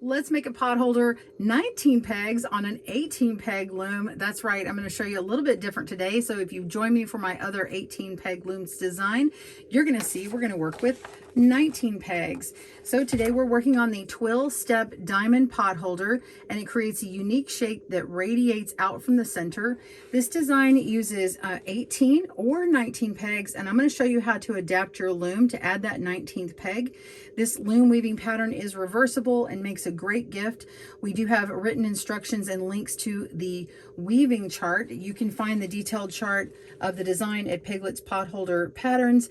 Let's make a pot holder 19 pegs on an 18 peg loom. That's right, I'm going to show you a little bit different today. So if you join me for my other 18 peg looms design, you're going to see we're going to work with 19 pegs. So today we're working on the Twill Step Diamond pot holder, and it creates a unique shape that radiates out from the center. This design uses 18 or 19 pegs, and I'm going to show you how to adapt your loom to add that 19th peg. This loom weaving pattern is reversible and makes a great gift. We do have written instructions and links to the weaving chart. You can find the detailed chart of the design at Piglet's Potholder Patterns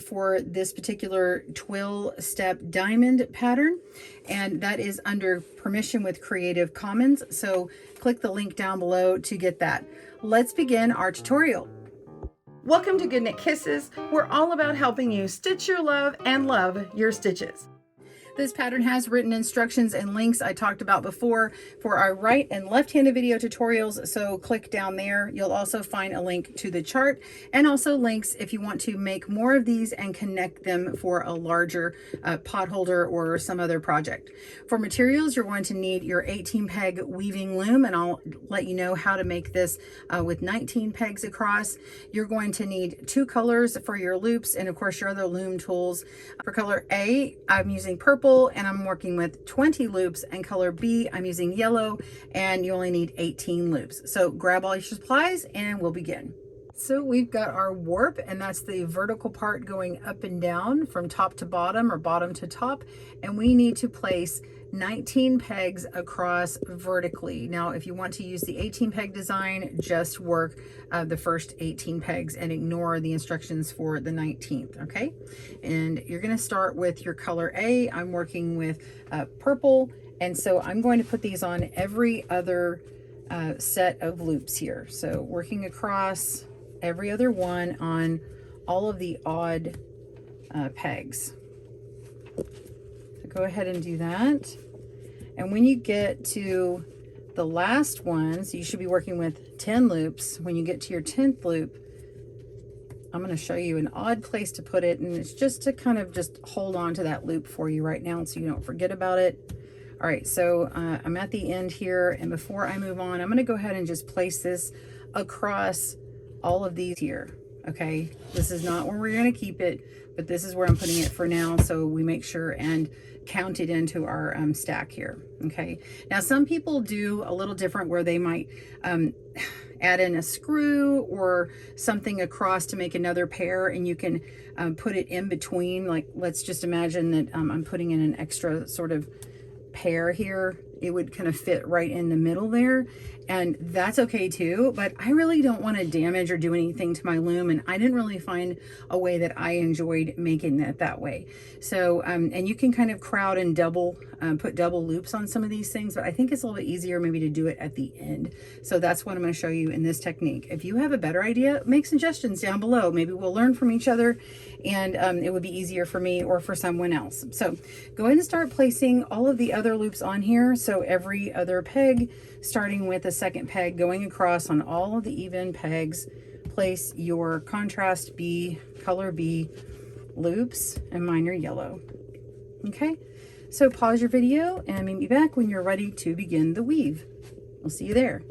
for this particular Twill Step Diamond pattern, and that is under permission with Creative Commons. So click the link down below to get that. Let's begin our tutorial. Welcome to GoodKnit Kisses. We're all about helping you stitch your love and love your stitches. This pattern has written instructions and links I talked about before for our right and left-handed video tutorials, so click down there. You'll also find a link to the chart and also links if you want to make more of these and connect them for a larger pot holder or some other project. For materials, you're going to need your 18 peg weaving loom, and I'll let you know how to make this with 19 pegs across. You're going to need 2 colors for your loops and of course your other loom tools. For color A, I'm using purple and I'm working with 20 loops, and color B, I'm using yellow and you only need 18 loops. So grab all your supplies and we'll begin. So we've got our warp, and that's the vertical part going up and down from top to bottom or bottom to top, and we need to place 19 pegs across vertically. Now if you want to use the 18 peg design, just work the first 18 pegs and ignore the instructions for the 19th, okay? And you're going to start with your color A. I'm working with purple, and so I'm going to put these on every other set of loops here. So working across every other one on all of the odd pegs. So go ahead and do that. And when you get to the last one, so you should be working with 10 loops. When you get to your 10th loop, I'm going to show you an odd place to put it, and it's just to kind of just hold on to that loop for you right now so you don't forget about it. All right, so I'm at the end here, and before I move on, I'm going to go ahead and just place this across all of these here. Okay, this is not where we're going to keep it, but this is where I'm putting it for now, so we make sure and count it into our stack here. Okay, now some people do a little different where they might add in a screw or something across to make another pair, and you can put it in between. Like, let's just imagine that I'm putting in an extra sort of pair here. It would kind of fit right in the middle there, and that's okay too, but I really don't want to damage or do anything to my loom, and I didn't really find a way that I enjoyed making it that way. So and you can kind of crowd and double put double loops on some of these things, but I think it's a little bit easier maybe to do it at the end. So that's what I'm going to show you in this technique. If you have a better idea, make suggestions down below. Maybe we'll learn from each other, and it would be easier for me or for someone else. So go ahead and start placing all of the other loops on here. So every other peg, starting with the second peg, going across on all of the even pegs, place your contrast B, color B loops, and mine are yellow. Okay, so pause your video and meet me back when you're ready to begin the weave. We'll see you there.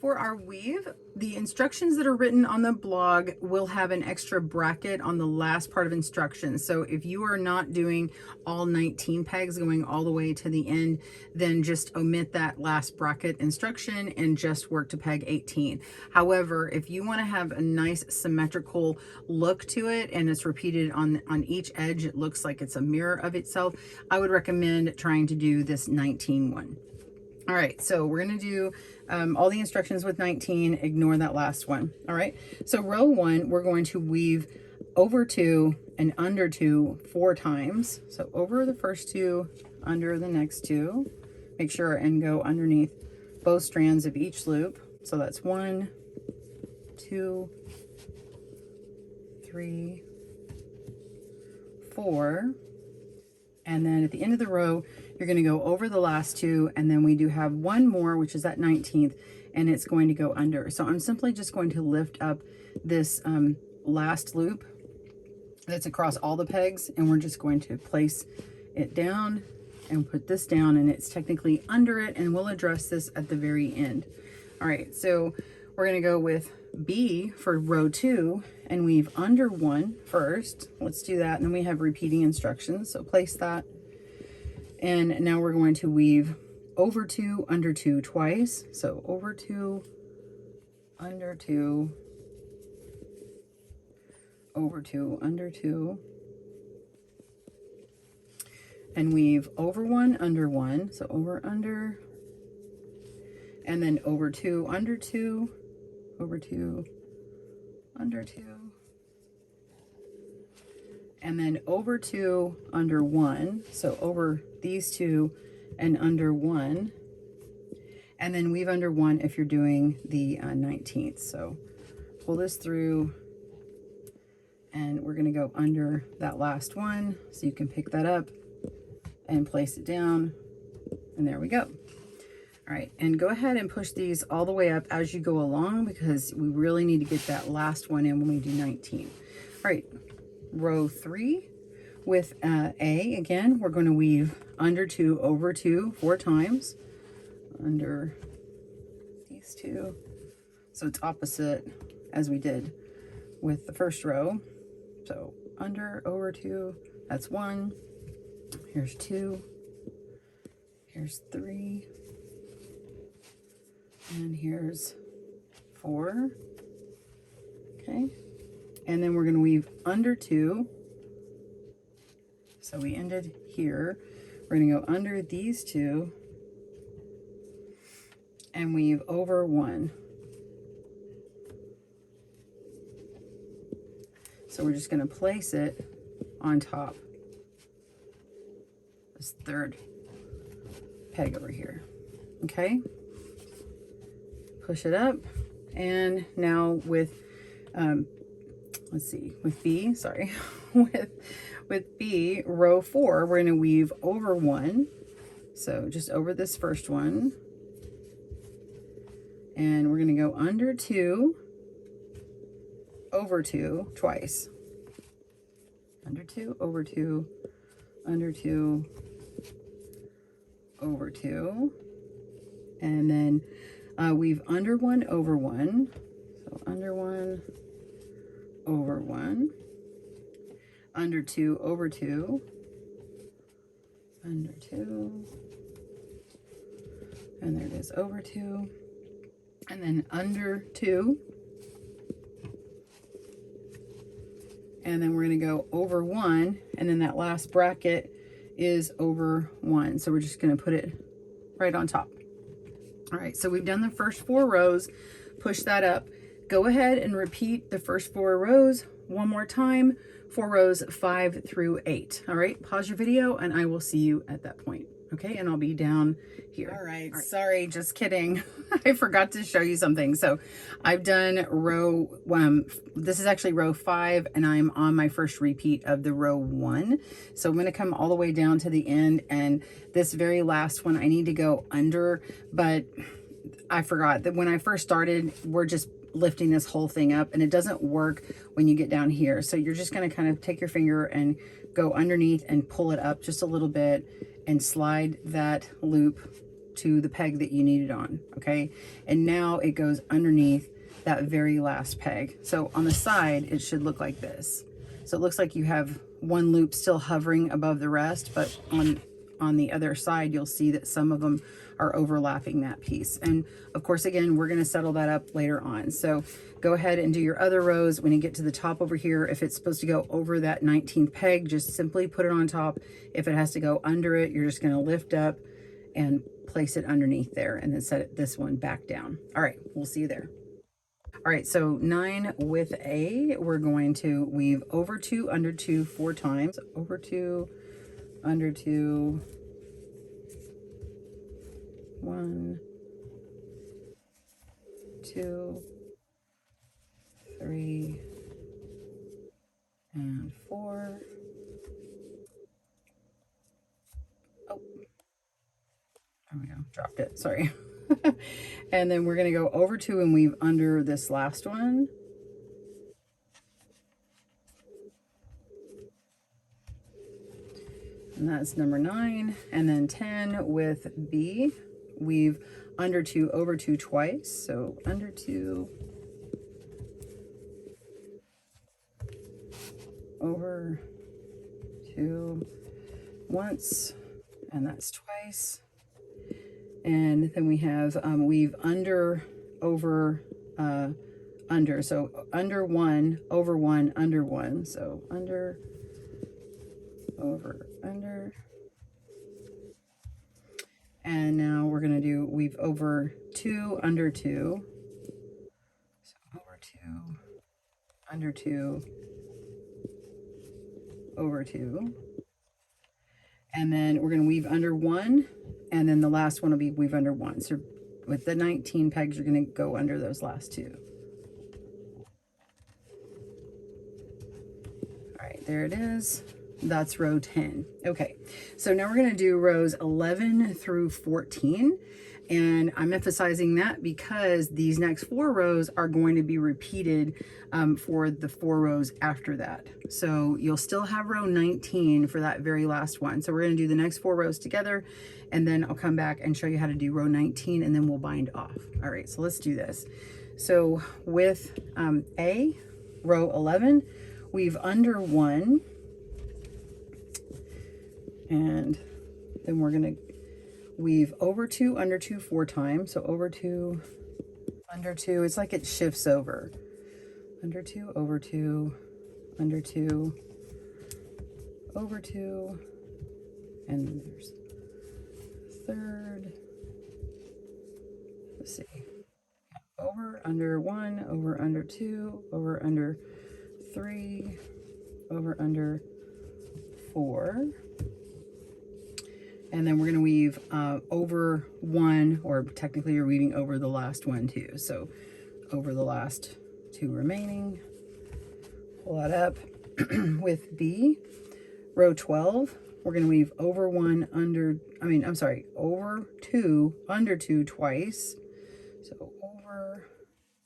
For our weave, the instructions that are written on the blog will have an extra bracket on the last part of instructions. So if you are not doing all 19 pegs going all the way to the end, then just omit that last bracket instruction and just work to peg 18. However, if you want to have a nice symmetrical look to it and it's repeated on each edge, it looks like it's a mirror of itself, I would recommend trying to do this 19 one. All right, so we're going to do all the instructions with 19, ignore that last one. All right, so row 1, we're going to weave over 2 and under 2 4 times. So over the first 2, under the next 2. Make sure and go underneath both strands of each loop. So that's 1, 2, 3, 4. And then at the end of the row, you're going to go over the last 2, and then we do have one more, which is that 19th, and it's going to go under. So I'm simply just going to lift up this last loop that's across all the pegs, and we're just going to place it down and put this down, and it's technically under it, and we'll address this at the very end. All right, so we're going to go with B for row 2 and weave under 1 first. Let's do that, and then we have repeating instructions, so place that. And now we're going to weave over 2, under 2 twice. So over 2, under 2, over 2, under 2, and weave over 1, under 1, so over, under, and then over 2, under 2, over 2, under 2, and then over 2, under 1, so over these 2 and under 1, and then weave under 1 if you're doing the 19th. So pull this through, and we're going to go under that last one, so you can pick that up and place it down, and there we go. All right, and go ahead and push these all the way up as you go along, because we really need to get that last one in when we do 19. All right, row 3 with A again, we're going to weave under 2, over 2 4 times, under these 2, so it's opposite as we did with the first row. So under, over 2, that's 1, here's 2, here's 3, and here's 4. Okay, and then we're going to weave under 2. So we ended here. We're going to go under these 2 and weave over 1. So we're just going to place it on top, this third peg over here. Okay, push it up, and now with let's see, with B, sorry, with B, row 4, we're going to weave over 1, so just over this first one, and we're going to go under 2, over 2 twice, under 2, over 2, under 2, over 2, and then weave under 1, over 1, so under 1, over 1, under 2, over 2, under 2, and there it is, over 2, and then under 2, and then we're going to go over 1, and then that last bracket is over 1, so we're just going to put it right on top. All right, so we've done the first 4 rows. Push that up. Go ahead and repeat the first 4 rows one more time for rows 5 through 8. All right, pause your video and I will see you at that point. Okay, and I'll be down here. All right, sorry, just kidding. I forgot to show you something. So I've done row, this is actually row 5, and I'm on my first repeat of the row 1. So I'm gonna come all the way down to the end, and this very last one I need to go under, but I forgot that when I first started, we're just lifting this whole thing up, and it doesn't work when you get down here. So you're just gonna kind of take your finger and go underneath and pull it up just a little bit and slide that loop to the peg that you need it on. Okay, and now it goes underneath that very last peg. So on the side it should look like this. So it looks like you have one loop still hovering above the rest, but on the other side you'll see that some of them are overlapping that piece. And of course, again, we're going to settle that up later on. So go ahead and do your other rows. When you get to the top over here, if it's supposed to go over that 19th peg, just simply put it on top. If it has to go under it, you're just going to lift up and place it underneath there, and then set this one back down. All right, we'll see you there. All right, so 9 with A, we're going to weave over 2, under 2 4 times, over 2, under 2, 1, 2, 3, and 4. Oh, there we go, dropped it, sorry. And then we're going to go over 2 and weave under this last one. and that's number 9. And then 10 with B, weave under 2 over 2 twice, so under 2 over 2 once, and that's twice. And then we have weave under over under, so under 1 over 1 under 1, so under over under. And now we're going to do weave over 2 under 2, so over 2 under 2 over 2, and then we're going to weave under 1, and then the last one will be weave under 1. So with the 19 pegs, you're going to go under those last 2. All right, there it is. That's row 10. Okay, so now we're going to do rows 11 through 14, and I'm emphasizing that because these next 4 rows are going to be repeated for the 4 rows after that. So you'll still have row 19 for that very last one. So we're going to do the next 4 rows together, and then I'll come back and show you how to do row 19, and then we'll bind off. All right, so let's do this. So with A, row 11, weave under 1, and then we're going to weave over 2 under 2 4 times. So over 2 under 2, it's like it shifts over. Under 2 over 2 under 2 over 2, and then there's third. Let's see. Over under 1 over under 2 over under 3 over under 4. And then we're going to weave over 1, or technically you're weaving over the last one too. So over the last 2 remaining. Pull that up. With B, row 12, we're going to weave over 1 under, over 2 under 2 twice. So over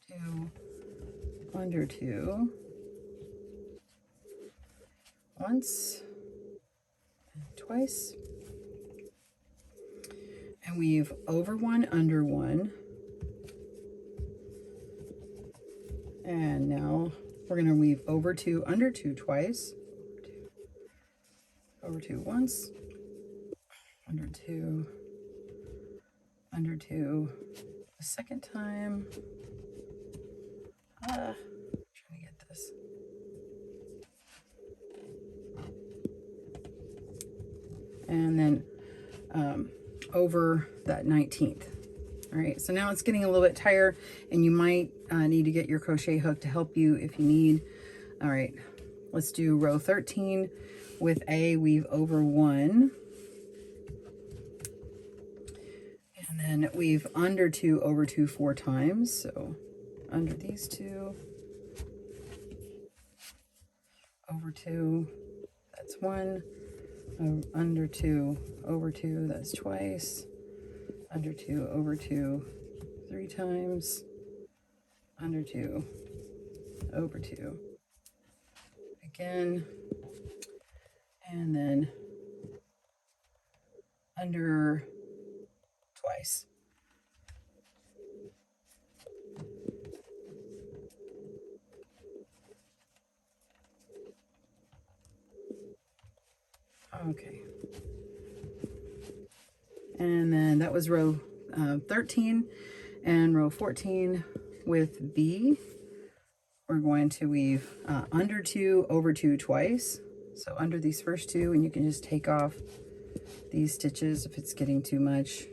2 under 2 once and twice. And weave over 1 under 1, and now we're going to weave over 2 under 2 twice, over 2 once, under 2 a second time. Trying to get this. And then over that 19th. All right, so now it's getting a little bit tighter, and you might need to get your crochet hook to help you if you need. All right, let's do row 13 with A, weave over 1, and then weave under 2 over 2 4 times. So under these 2, over 2, that's 1. Under 2 over 2, that's twice. Under 2 over 2 3 times. Under 2 over 2 again, and then under twice. Okay, and then that was row 13, and row 14 with B, we're going to weave under 2 over 2 twice. So under these first 2, and you can just take off these stitches if it's getting too much.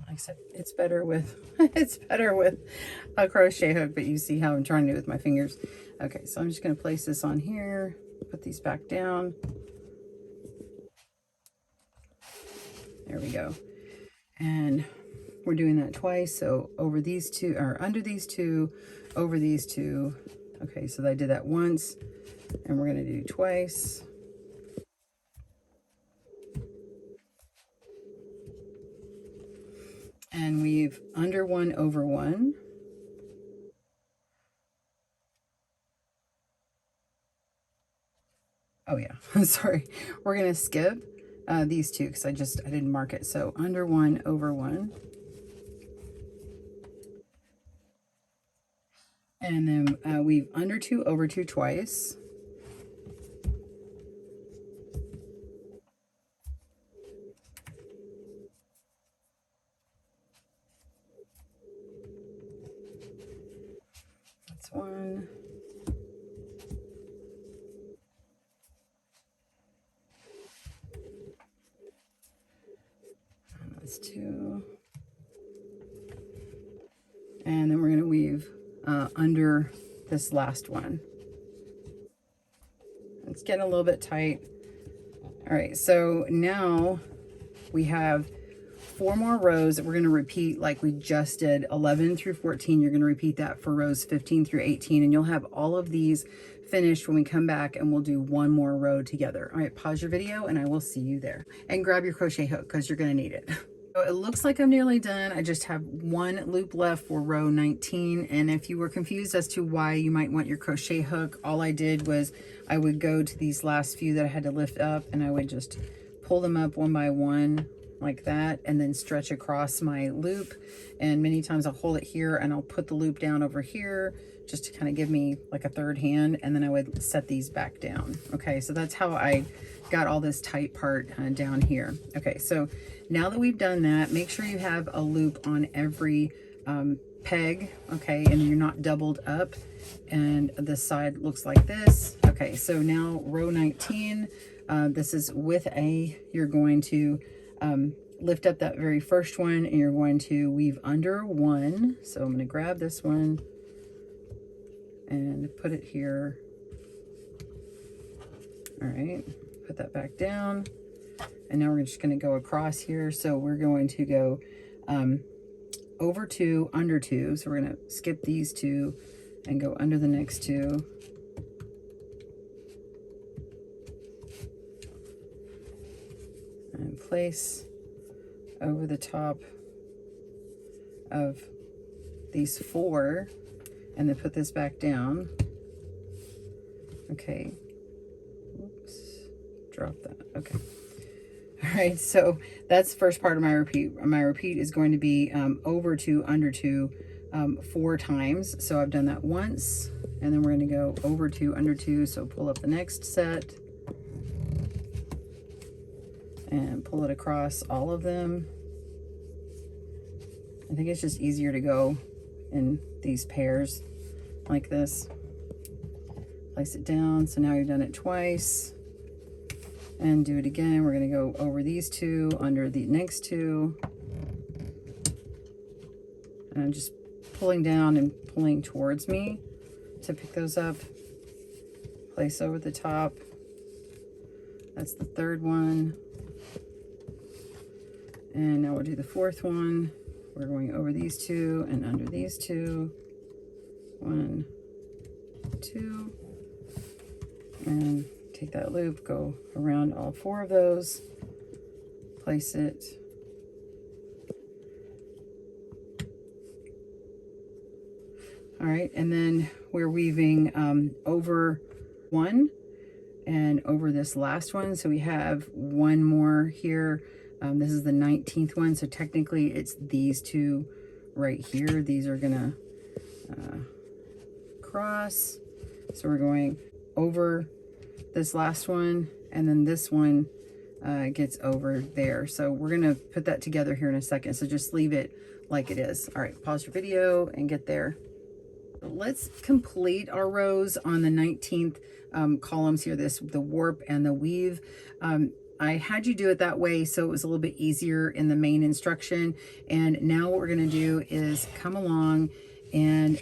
Like I said, it's better with a crochet hook, but you see how I'm trying to do it with my fingers. Okay, so I'm just going to place this on here, put these back down. There we go. And we're doing that twice. So over these 2, or under these 2, over these 2. Okay, so I did that once, and we're going to do twice. And weave under 1 over 1. Oh yeah, I'm sorry. We're gonna skip these two because I didn't mark it. So under one, over one. And then weave under two, over two twice. That's one. And that's two. And then we're going to weave under this last one. It's getting a little bit tight. All right, so now we have 4 more rows that we're going to repeat like we just did. 11 through 14, you're going to repeat that for rows 15 through 18, and you'll have all of these finished when we come back, and we'll do one more row together. All right, pause your video and I will see you there. And grab your crochet hook because you're going to need it. So it looks like I'm nearly done. I just have one loop left for row 19. And if you were confused as to why you might want your crochet hook, all I did was I would go to these last few that I had to lift up, and I would just pull them up one by one like that, and then stretch across my loop. And many times I'll hold it here and I'll put the loop down over here just to kind of give me like a third hand, and then I would set these back down. Okay, so that's how I got all this tight part down here. Okay, so now that we've done that, make sure you have a loop on every peg, okay, and you're not doubled up, and this side looks like this. Okay, so now row 19, this is with you're going to lift up that very first one, and you're going to weave under one. So I'm going to grab this one and put it here. All right, put that back down, and now we're just going to go across here. So we're going to go over two, under two. So we're going to skip these two and go under the next two. And place over the top of these 4, and then put this back down. Okay. Oops. Drop that. Okay. All right. So that's the first part of my repeat. My repeat is going to be over 2, under 2, 4 times. So I've done that once, and then we're going to go over 2, under 2. So pull up the next set and pull it across all of them. I think it's just easier to go in these pairs like this. Place it down. So now you've done it twice, and do it again. We're going to go over these 2, under the next 2, and I'm just pulling down and pulling towards me to pick those up. Place over the top. That's the 3rd one. And now we'll do the 4th one. We're going over these 2 and under these 2. 1, 2. And take that loop, go around all 4 of those. Place it. All right, and then we're weaving over 1 and over this last one. So we have one more here. This is the 19th one, so technically it's these 2 right here. These are gonna cross. So we're going over this last one, and then this one gets over there. So we're gonna put that together here in a second. So just leave it like it is. All right, pause your video and get there. Let's complete our rows on the 19th columns here, the warp and the weave. I had you do it that way so it was a little bit easier in the main instruction. And now what we're going to do is come along and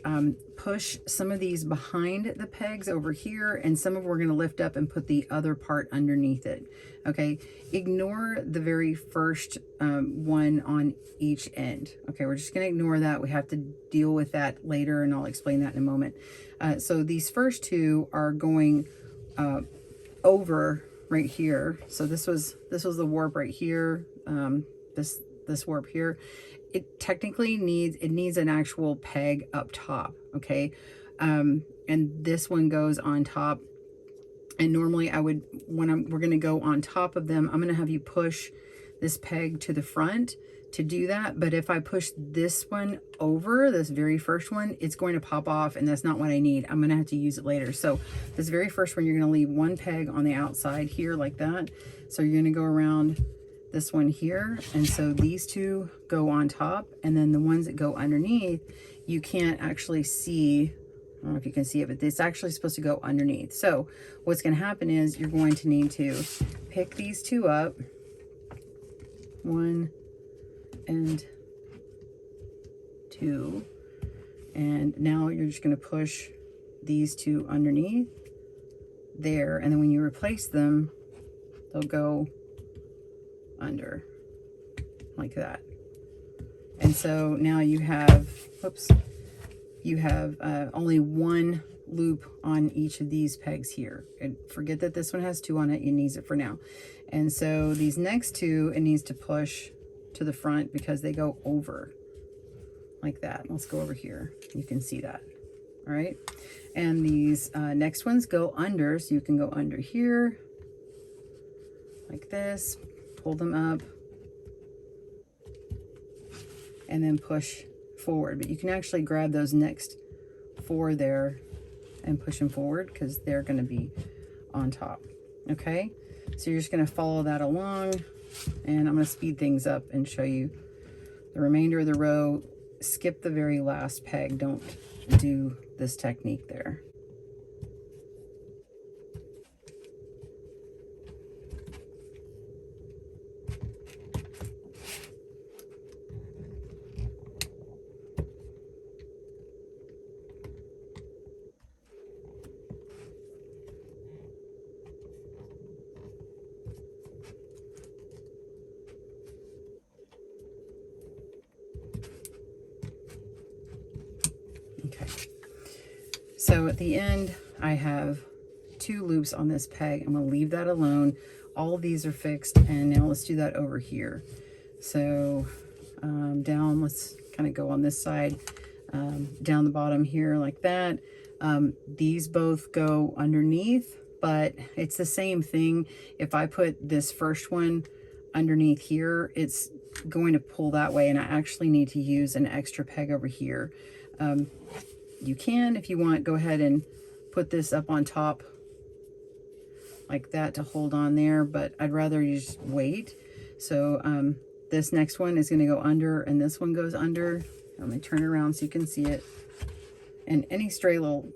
push some of these behind the pegs over here, and some of we're going to lift up and put the other part underneath it. Okay, ignore the very first one on each end. Okay, we're just going to ignore that. We have to deal with that later, and I'll explain that in a moment. So these first 2 are going over right here. So this was the warp right here. This warp here, it technically needs an actual peg up top. Okay, and this one goes on top And normally I would, when we're gonna go on top of them, I'm gonna have you push this peg to the front to do that. But if I push this one over, this very first one, it's going to pop off, and that's not what I need. I'm gonna have to use it later. So this very first one, you're gonna leave one peg on the outside here like that. So you're gonna go around this one here, and so these two go on top, and then the ones that go underneath, you can't actually see. I don't know if you can see it, but it's actually supposed to go underneath. So what's going to happen is you're going to need to pick these two up, 1 and 2, and now you're just going to push these two underneath there, and then when you replace them, they'll go under like that. And so now you have, whoops, you have only one loop on each of these pegs here. And forget that this one has 2 on it, it needs it for now. And so these next 2, it needs to push to the front because they go over like that. Let's go over here, you can see that. All right, and these next ones go under, so you can go under here like this, pull them up, and then push forward. But you can actually grab those next 4 there and push them forward because they're going to be on top. Okay, so you're just going to follow that along, and I'm going to speed things up and show you the remainder of the row. Skip the very last peg, don't do this technique there. Okay, so at the end I have 2 loops on this peg. I'm going to leave that alone. All of these are fixed, and now let's do that over here. So down, let's kind of go on this side, down the bottom here like that. These both go underneath, but it's the same thing. If I put this first one underneath here, it's going to pull that way, and I actually need to use an extra peg over here. You can, if you want, go ahead and put this up on top like that to hold on there, but I'd rather you just wait. So this next one is going to go under, and this one goes under. Let me turn around so you can see it. And any stray little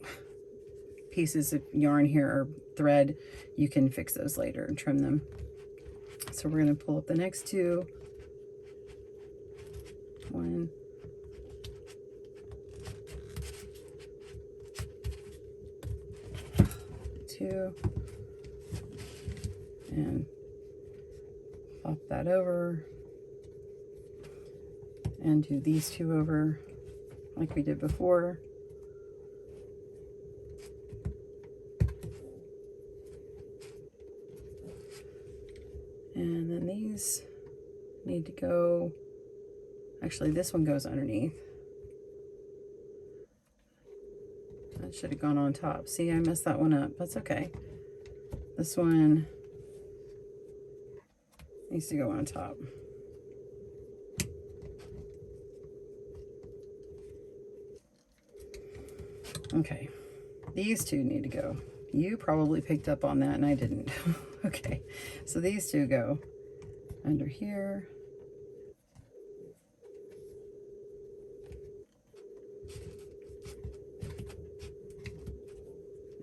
pieces of yarn here or thread, you can fix those later and trim them. So we're going to pull up the next 2. 1, 2, and flop that over, and do these 2 over like we did before. And then these need to go, actually this one goes underneath. That should have gone on top. See, I messed that one up. That's okay. This one needs to go on top. Okay, these 2 need to go. You probably picked up on that and I didn't. Okay, so these 2 go under here.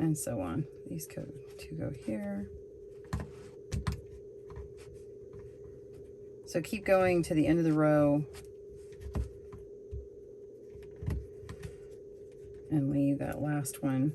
And so on. These 2 go here. So keep going to the end of the row and leave that last one.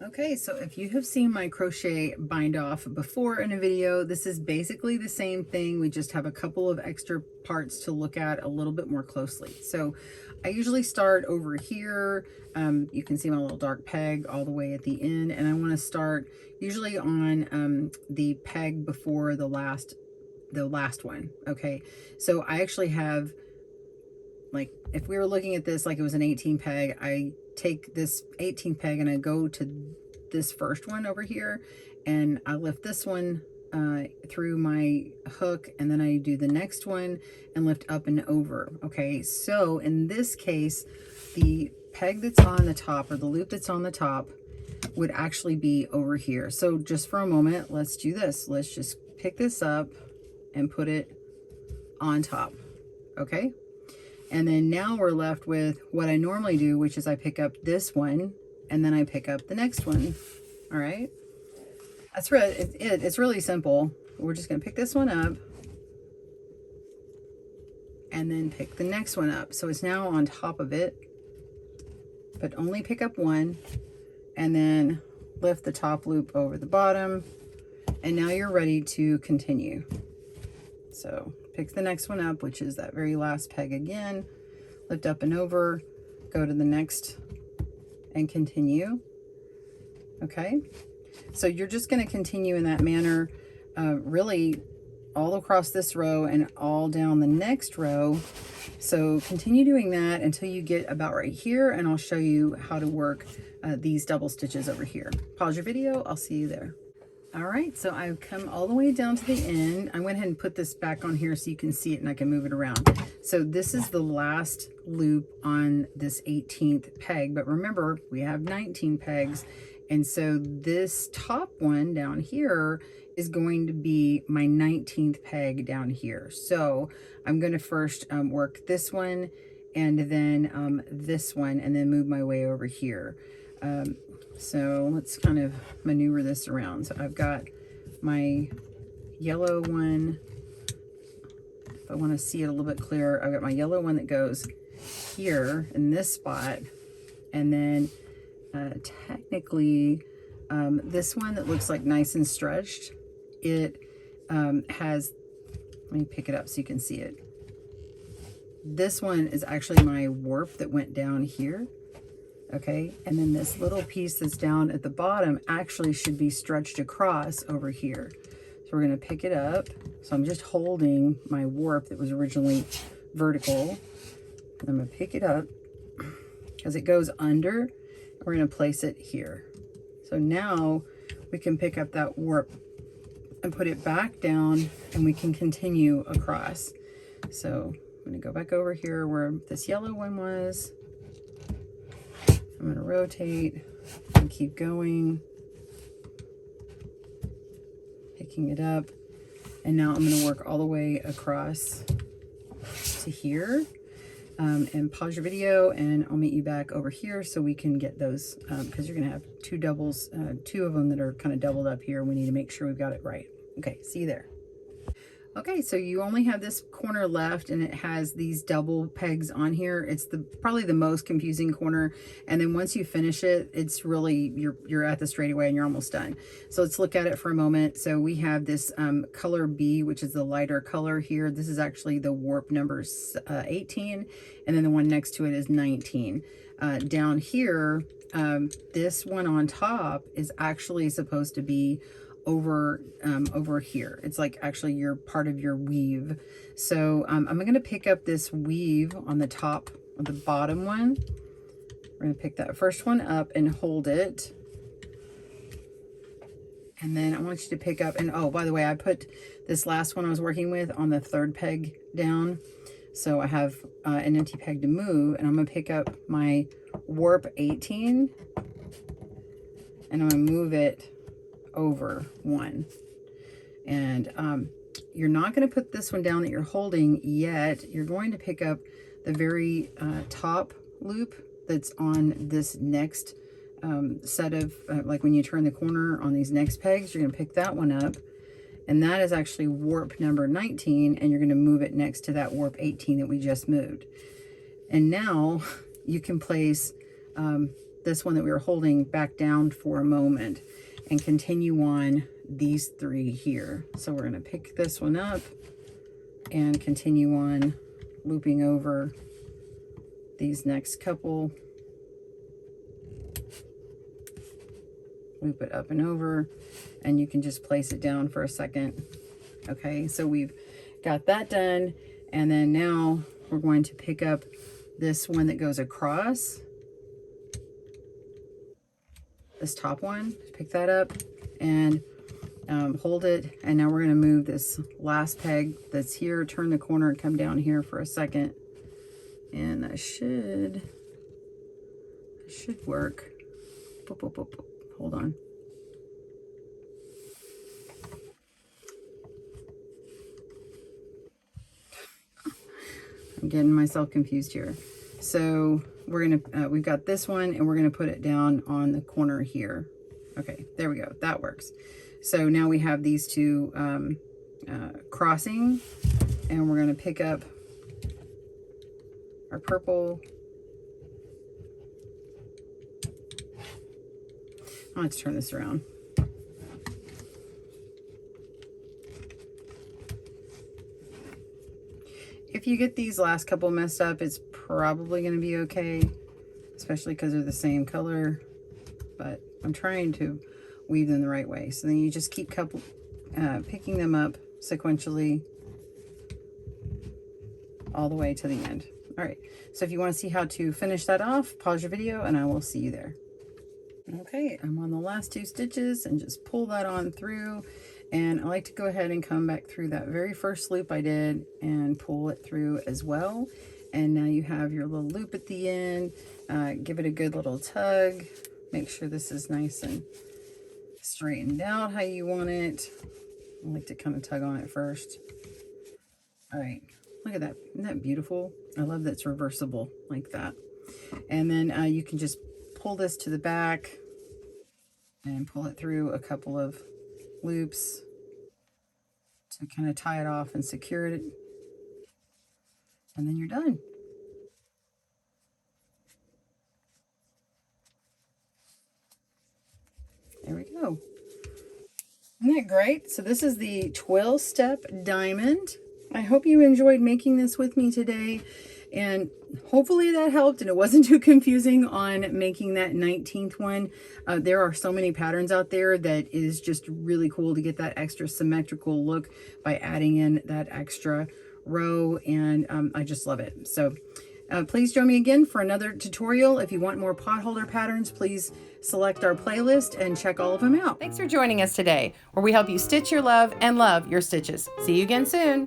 Okay, so if you have seen my crochet bind off before in a video, this is basically the same thing. We just have a couple of extra parts to look at a little bit more closely. So I usually start over here. You can see my little dark peg all the way at the end, and I want to start usually on the peg before the last one. Okay, so I actually have, like, if we were looking at this like it was an 18 peg, I take this 18 peg and I go to this first one over here and I lift this one through my hook, and then I do the next one and lift up and over. Okay, so in this case, the peg that's on the top, or the loop that's on the top, would actually be over here. So just for a moment, let's do this. Let's just pick this up and put it on top. Okay, and then now we're left with what I normally do, which is I pick up this one and then I pick up the next one. All right, that's right. It's really simple. We're just gonna pick this one up and then pick the next one up. So it's now on top of it, but only pick up one and then lift the top loop over the bottom. And now you're ready to continue. So pick the next one up, which is that very last peg again, lift up and over, go to the next and continue. Okay, so you're just going to continue in that manner, really all across this row and all down the next row. So continue doing that until you get about right here, and I'll show you how to work these double stitches over here. Pause your video, I'll see you there. All right, so I've come all the way down to the end. I went ahead and put this back on here so you can see it and I can move it around. So this is the last loop on this 18th peg, but remember we have 19 pegs. And so this top one down here is going to be my 19th peg down here. So I'm going to first work this one and then this one, and then move my way over here. So let's kind of maneuver this around. So I've got my yellow one. If I want to see it a little bit clearer, I've got my yellow one that goes here in this spot. And then technically this one that looks like nice and stretched, it has, let me pick it up so you can see it. This one is actually my warp that went down here. Okay, and then this little piece that's down at the bottom actually should be stretched across over here. So we're going to pick it up. So I'm just holding my warp that was originally vertical. I'm going to pick it up because it goes under. We're going to place it here. So now we can pick up that warp and put it back down, and we can continue across. So I'm going to go back over here where this yellow one was. I'm going to rotate and keep going, picking it up, and now I'm going to work all the way across to here. And pause your video and I'll meet you back over here so we can get those, because you're going to have two doubles, two of them that are kind of doubled up here. We need to make sure we've got it right. Okay, see you there. Okay, so you only have this corner left, and it has these double pegs on here. It's probably the most confusing corner, and then once you finish it, it's really, you're at the straightaway and you're almost done. So let's look at it for a moment. So we have this color B, which is the lighter color here. This is actually the warp number 18, and then the one next to it is 19. Down here, this one on top is actually supposed to be over here. It's like actually you're part of your weave. So I'm going to pick up this weave on the top of the bottom one. We're going to pick that first one up and hold it. And then I want you to pick up, and oh, by the way, I put this last one I was working with on the third peg down. So I have an empty peg to move, and I'm going to pick up my warp 18 and I'm going to move it over one. And you're not going to put this one down that you're holding yet. You're going to pick up the very top loop that's on this next set of, like when you turn the corner on these next pegs, you're going to pick that one up. And that is actually warp number 19, and you're going to move it next to that warp 18 that we just moved. And now you can place this one that we were holding back down for a moment and continue on these 3 here. So we're going to pick this one up and continue on looping over these next couple. Loop it up and over, and you can just place it down for a second. Okay, so we've got that done, and then now we're going to pick up this one that goes across, this top one. Pick that up and hold it, and now we're going to move this last peg that's here, turn the corner and come down here for a second, and that should work. Boop, boop, boop, boop. Hold on. I'm getting myself confused here. So we're gonna, we've got this one and we're gonna put it down on the corner here. Okay, there we go, that works. So now we have these 2 crossing, and we're gonna pick up our purple. Let's turn this around. If you get these last couple messed up, it's probably going to be okay, especially because they're the same color, but I'm trying to weave them the right way. So then you just keep picking them up sequentially all the way to the end. All right, so if you want to see how to finish that off, pause your video and I will see you there. Okay, I'm on the last 2 stitches and just pull that on through, and I like to go ahead and come back through that very first loop I did and pull it through as well. And now you have your little loop at the end. Give it a good little tug. Make sure this is nice and straightened out how you want it. I like to kind of tug on it first. All right, look at that. Isn't that beautiful? I love that it's reversible like that. And then you can just pull this to the back and pull it through a couple of loops to kind of tie it off and secure it, and then you're done. There we go. Isn't that great? So this is the Twill Step Diamond. I hope you enjoyed making this with me today, and hopefully that helped and it wasn't too confusing on making that 19th one. There are so many patterns out there that is just really cool to get that extra symmetrical look by adding in that extra row, and I just love it. So please join me again for another tutorial. If you want more potholder patterns, please select our playlist and check all of them out. Thanks for joining us today, where we help you stitch your love and love your stitches. See you again soon.